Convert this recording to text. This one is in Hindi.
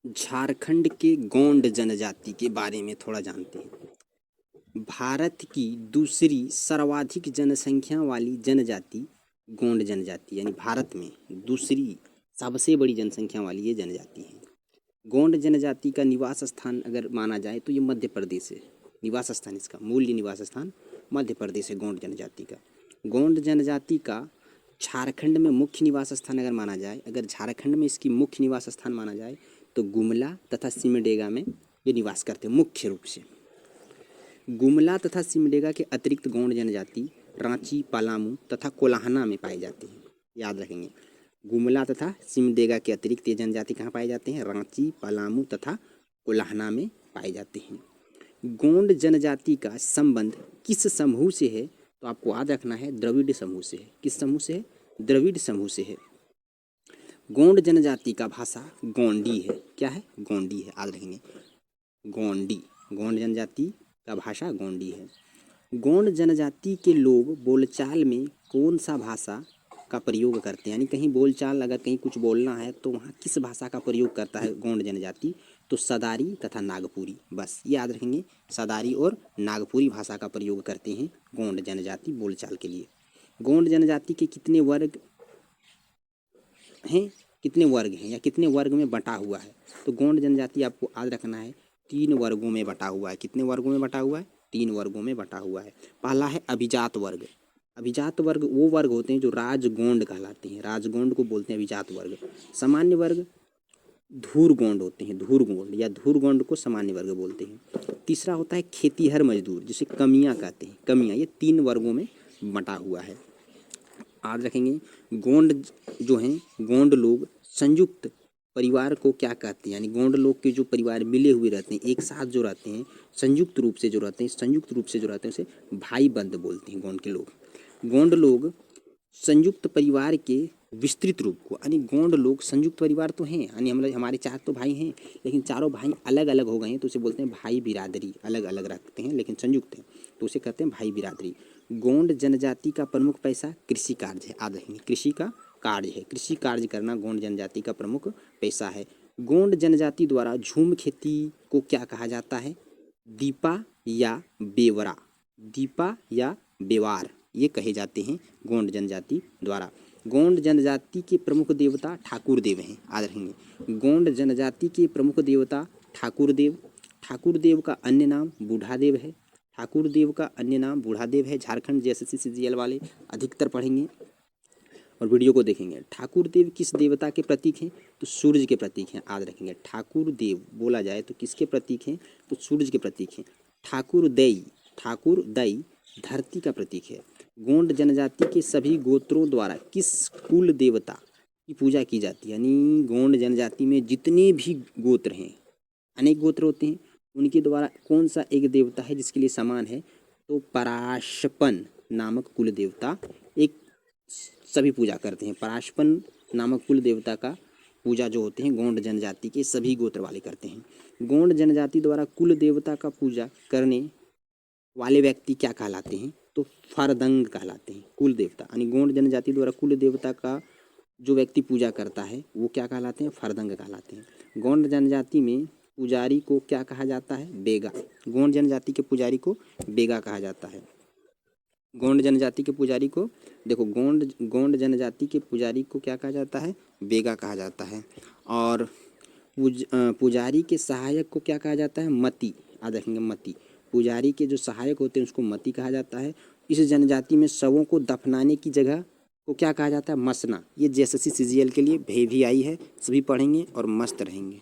झारखंड के गोंड जनजाति के बारे में थोड़ा जानते हैं। भारत की दूसरी सर्वाधिक जनसंख्या वाली जनजाति गोंड जनजाति यानी भारत में दूसरी सबसे बड़ी जनसंख्या वाली ये जनजाति है। गोंड जनजाति का निवास स्थान अगर माना जाए तो ये मध्य प्रदेश है। निवास स्थान इसका मूल निवास स्थान मध्य प्रदेश है गोंड जनजाति का। गोंड जनजाति का झारखंड में मुख्य निवास स्थान अगर माना जाए, अगर झारखंड में इसकी मुख्य निवास स्थान माना जाए तो गुमला तथा सिमडेगा में ये निवास करते हैं मुख्य रूप से। गुमला तथा सिमडेगा के अतिरिक्त गोंड जनजाति रांची, पलामू तथा कोल्हाना में पाई जाती है। याद रखेंगे, गुमला तथा सिमडेगा के अतिरिक्त ये जनजाति कहाँ पाए जाते हैं? रांची, पलामू तथा कोल्हाना में पाए जाते हैं। गोंड जनजाति का संबंध किस समूह से है? तो आपको याद रखना है, द्रविड़ समूह से है। किस समूह से है? द्रविड़ समूह से है। गोंड जनजाति का भाषा गोंडी है। क्या है? गोंडी है। याद रखेंगे, गोंडी। गोंड जनजाति का भाषा गोंडी है। गोंड जनजाति के लोग बोलचाल में कौन सा भाषा का प्रयोग करते हैं? यानी कहीं बोलचाल अगर कहीं कुछ बोलना है तो वहाँ किस भाषा का प्रयोग करता है गोंड जनजाति? तो सदारी तथा नागपुरी। बस याद रखेंगे, सदारी और नागपुरी भाषा का प्रयोग करते हैं गोंड जनजाति बोलचाल के लिए। गोंड जनजाति के कितने वर्ग हैं? कितने वर्ग हैं या कितने वर्ग में बटा हुआ है? तो गोंड जनजाति आपको याद रखना है 3 वर्गों में बटा हुआ है। कितने वर्गों में बटा हुआ है? 3 वर्गों में बटा हुआ है। पहला है अभिजात वर्ग। अभिजात वर्ग वो वर्ग होते हैं जो राजगोंड कहलाते हैं। राजगोंड को बोलते हैं अभिजात वर्ग। सामान्य वर्ग धूरगोंड होते हैं। धूरगोंड या धूरगोंड को सामान्य वर्ग बोलते हैं। तीसरा होता है खेतीहर मजदूर, जिसे कमियां कहते हैं। कमियां, ये 3 वर्गों में बटा हुआ है। याद रखेंगे, गोंड जो हैं, गोंड लोग संयुक्त परिवार को क्या कहते हैं? यानी गोंड लोग के जो परिवार मिले हुए रहते हैं, एक साथ जो रहते हैं, संयुक्त रूप से जो रहते हैं, उसे भाई बंद बोलते हैं गोंड के लोग। गोंड लोग संयुक्त परिवार के विस्तृत रूप को, यानी गोंड लोग संयुक्त परिवार तो हैं, यानी हमारे 4 तो भाई हैं, लेकिन चारों भाई अलग अलग हो गए हैं तो उसे बोलते हैं भाई बिरादरी। अलग अलग रखते हैं लेकिन संयुक्त हैं तो उसे कहते हैं भाई बिरादरी। गोंड जनजाति का प्रमुख पैसा कृषि कार्य है। याद रखेंगे, कृषि का कार्य है। कृषि कार्य करना गोंड जनजाति का प्रमुख पेशा है। गोंड जनजाति द्वारा झूम खेती को क्या कहा जाता है? दीपा या बेवरा। दीपा या बेवार ये कहे जाते हैं गोंड जनजाति द्वारा। गोंड जनजाति के प्रमुख देवता ठाकुर देव हैं। याद रखेंगे, गोंड जनजाति के प्रमुख देवता ठाकुर देव। ठाकुर देव का अन्य नाम बूढ़ा देव है। ठाकुर देव का अन्य नाम बूढ़ा देव है। झारखंड JSSC CGL वाले अधिकतर पढ़ेंगे और वीडियो को देखेंगे। ठाकुर देव किस देवता के प्रतीक हैं? तो सूर्य के प्रतीक हैं। याद रखेंगे, ठाकुर देव बोला जाए तो किसके प्रतीक हैं? तो सूर्य के प्रतीक हैं। ठाकुर दई धरती का प्रतीक है। गोंड जनजाति के सभी गोत्रों द्वारा किस कुल देवता की पूजा की जाती है? यानी गोंड जनजाति में जितने भी गोत्र हैं, अनेक गोत्र होते हैं, उनके द्वारा कौन सा एक देवता है जिसके लिए समान है? तो पराशपन नामक कुल देवता एक सभी पूजा करते हैं। पराशपन नामक कुल देवता का पूजा जो होते हैं गोंड जनजाति के सभी गोत्र वाले करते हैं। गोंड जनजाति द्वारा कुल देवता का पूजा करने वाले व्यक्ति क्या कहलाते हैं? तो फरदंग कहलाते हैं। कुल देवता यानी गोंड जनजाति द्वारा कुल देवता का जो व्यक्ति पूजा करता है वो क्या कहलाते हैं? फरदंग कहलाते हैं। गोंड जनजाति में पुजारी को क्या कहा जाता है? बेगा। गोंड जनजाति के पुजारी को बेगा कहा जाता है। गोंड जनजाति के पुजारी को देखो, गोंड जनजाति के पुजारी को क्या कहा जाता है? बेगा कहा जाता है। और पुजारी के सहायक को क्या कहा जाता है? मती। याद रखेंगे, मती। पुजारी के जो सहायक होते हैं उसको मती कहा जाता है। इस जनजाति में शवों को दफनाने की जगह को क्या कहा जाता है? मसना। ये JSSC CGL के लिए भी आई है, सभी पढ़ेंगे और मस्त रहेंगे।